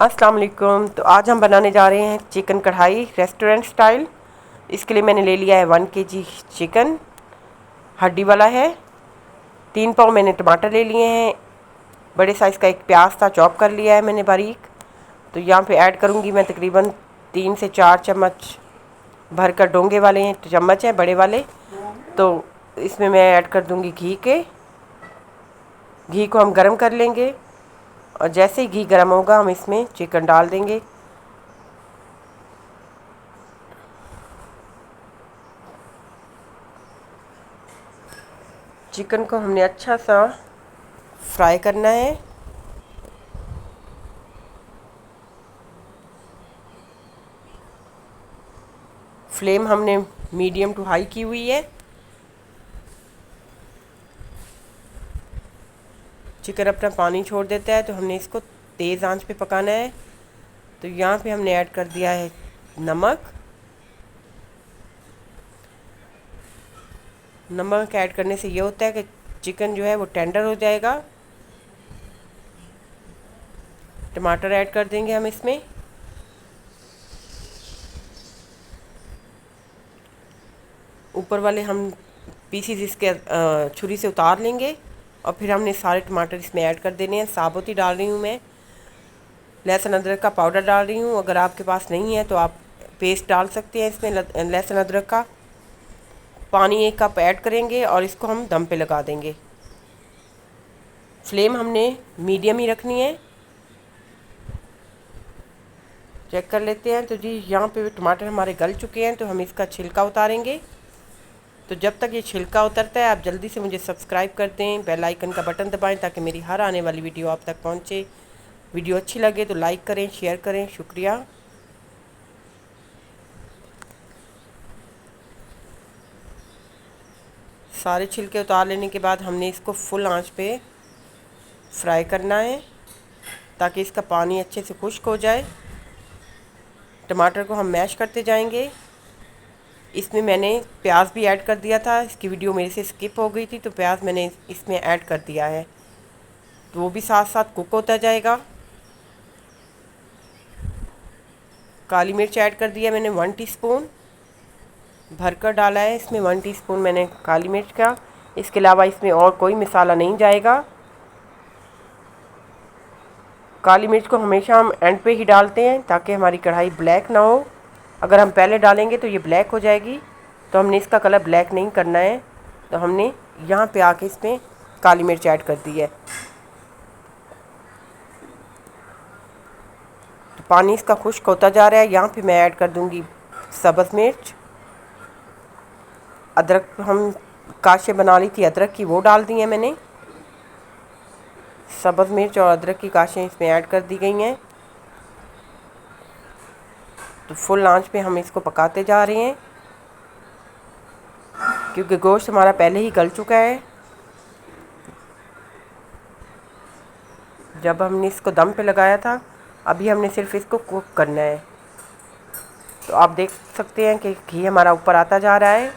अस्सलाम वालेकुम। तो आज हम बनाने जा रहे हैं चिकन कढ़ाई रेस्टोरेंट स्टाइल। इसके लिए मैंने ले लिया है 1 kg चिकन, हड्डी वाला है। 3 पाव मैंने टमाटर ले लिए हैं। बड़े साइज़ का एक प्याज था, चॉप कर लिया है मैंने बारीक। तो यहाँ पे ऐड करूँगी मैं तकरीबन 3 से 4 चम्मच भर कर, डोंगे वाले हैं चम्मच हैं बड़े वाले। तो इसमें मैं ऐड कर दूँगी घी को हम गरम कर लेंगे और जैसे ही घी गरम होगा हम इसमें चिकन डाल देंगे। चिकन को हमने अच्छा सा फ्राई करना है। फ्लेम हमने मीडियम टू हाई की हुई है। चिकन अपना पानी छोड़ देता है तो हमने इसको तेज़ आंच पे पकाना है। तो यहाँ पे हमने ऐड कर दिया है नमक। नमक ऐड करने से ये होता है कि चिकन जो है वो टेंडर हो जाएगा। टमाटर ऐड कर देंगे हम इसमें। ऊपर वाले हम पीसीज इसके छुरी से उतार लेंगे और फिर हमने सारे टमाटर इसमें ऐड कर देने हैं। साबुत ही डाल रही हूँ मैं। लहसुन अदरक का पाउडर डाल रही हूँ, अगर आपके पास नहीं है तो आप पेस्ट डाल सकते हैं इसमें लहसुन अदरक का। पानी 1 कप ऐड करेंगे और इसको हम दम पे लगा देंगे। फ्लेम हमने मीडियम ही रखनी है। चेक कर लेते हैं। तो जी यहाँ पे टमाटर हमारे गल चुके हैं, तो हम इसका छिलका उतारेंगे। तो जब तक ये छिलका उतरता है आप जल्दी से मुझे सब्सक्राइब कर दें, बेल आइकन का बटन दबाएं ताकि मेरी हर आने वाली वीडियो आप तक पहुंचे। वीडियो अच्छी लगे तो लाइक करें, शेयर करें। शुक्रिया। सारे छिलके उतार लेने के बाद हमने इसको फुल आंच पे फ्राई करना है ताकि इसका पानी अच्छे से खुश्क हो जाए। टमाटर को हम मैश करते जाएंगे। इसमें मैंने प्याज भी ऐड कर दिया था, इसकी वीडियो मेरे से स्किप हो गई थी तो प्याज मैंने इसमें ऐड कर दिया है, तो वो भी साथ साथ कुक होता जाएगा। काली मिर्च ऐड कर दिया मैंने 1 टीस्पून भरकर डाला है इसमें। 1 टीस्पून मैंने काली मिर्च का। इसके अलावा इसमें और कोई मसाला नहीं जाएगा। काली मिर्च को हमेशा हम एंड पे ही डालते हैं ताकि हमारी कढ़ाई ब्लैक ना हो। अगर हम पहले डालेंगे तो ये ब्लैक हो जाएगी, तो हमने इसका कलर ब्लैक नहीं करना है। तो हमने यहाँ पे आके इसमें काली मिर्च ऐड कर दी है। तो पानी इसका खुश्क होता जा रहा है। यहाँ पे मैं ऐड कर दूँगी सब्ज़ मिर्च। अदरक हम काशे बना ली थी अदरक की, वो डाल दी है मैंने। सब्ज़ मिर्च और अदरक की काशें इसमें ऐड कर दी गई हैं। तो फुल आंच पे हम इसको पकाते जा रहे हैं क्योंकि गोश्त हमारा पहले ही गल चुका है। जब हमने इसको दम पे लगाया था, अभी हमने सिर्फ इसको कुक करना है। तो आप देख सकते हैं कि घी हमारा ऊपर आता जा रहा है।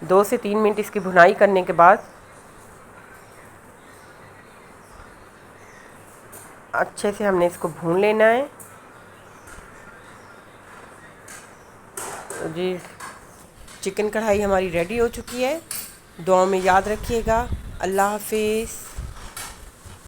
2 से 3 मिनट इसकी भुनाई करने के बाद अच्छे से हमने इसको भून लेना है। तो जी चिकन कढ़ाई हमारी रेडी हो चुकी है। दुआ में याद रखिएगा। अल्लाह हाफिज़।